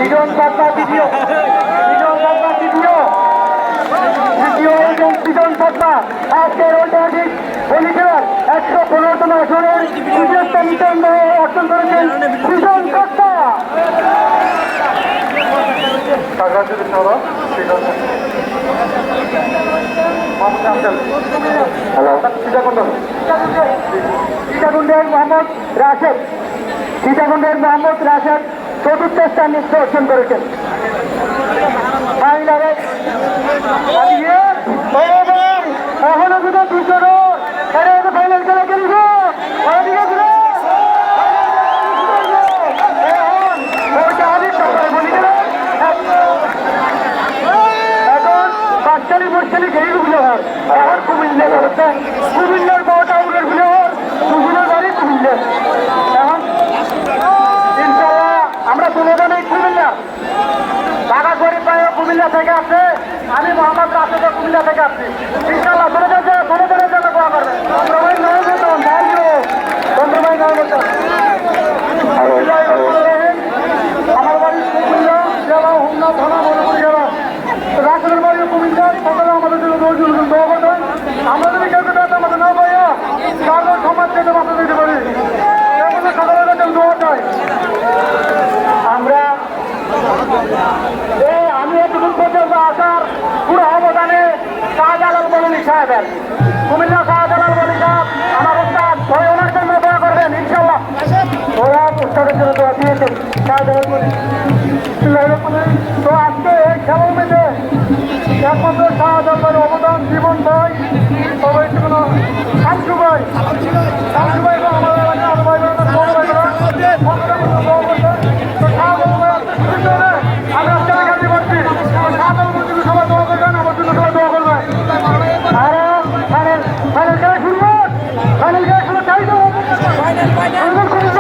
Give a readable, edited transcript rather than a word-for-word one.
সৃজন সত্তা দ্বিতীয় এবং সৃজন সত্তা আজকের ঐতিহাসিক হোলি খেলার 115তম আসরের তৃতীয় স্থান অর্জন করেছেন সৃজন সত্তা। সীতাকুণ্ডের মোহাম্মদ রাশেদ চতুর্থ স্থান অর্জন করেছেন। এখনো শুধু দুশো ফাইনাল খেলা খেলব। এখন বাচ্চালি বচ্চালি ঘেরি গুলো হয়। এখন কুমিল্লার বড় টাউনের গুলো দুজনের বাড়ি কুমিল্লা। এখন ইনশাল্লাহ আমরা তুলে দেন এই কুমিল্লা ঢাকা গরিব ভাই কুমিল্লা থেকে আসছে। আমি মোহাম্মদ রাশেদ কুমিল্লা থেকে আসছি। ইনশাল্লাহ চন্দ্রভাই জন্য দোয়া করবেন। চন্দ্রভাই নয় বেতন চন্দ্রভাই নয় বেতন আমার বাড়ি কুমিল্লা জেলা হোমনা থানা মধুপুর জেলা। রাশেদের বাড়ি কুমিল্লা। সকালে আমাদের জন্য দোয়া করবেন। আমরা যদি কেউ কেউ আমাদের না পাইয়া সাধারণ সমাজ থেকে বাঁচা দিতে পারি সকালের কাছে দোয়া চাই। আমরা আমি এতটুকু পর্যন্ত আসার পুরো অবদানে শাহজালাল বলি সাহেবের কুমিল্লা শাহজালাল বলি সাহেব আমার উস্তাদ ওই ওনার জন্য দোয়া করবেন ইনশাল্লাহ। ওরা উস্তাদের জন্য দোয়া দিয়েছেন শাহজালাল বলি। তো আজকে এই খেলার মধ্যে একমাত্র শাহজালালের অবদান জীবন ভাই সবাই শামসু ভাই এবং আমাদের ভাই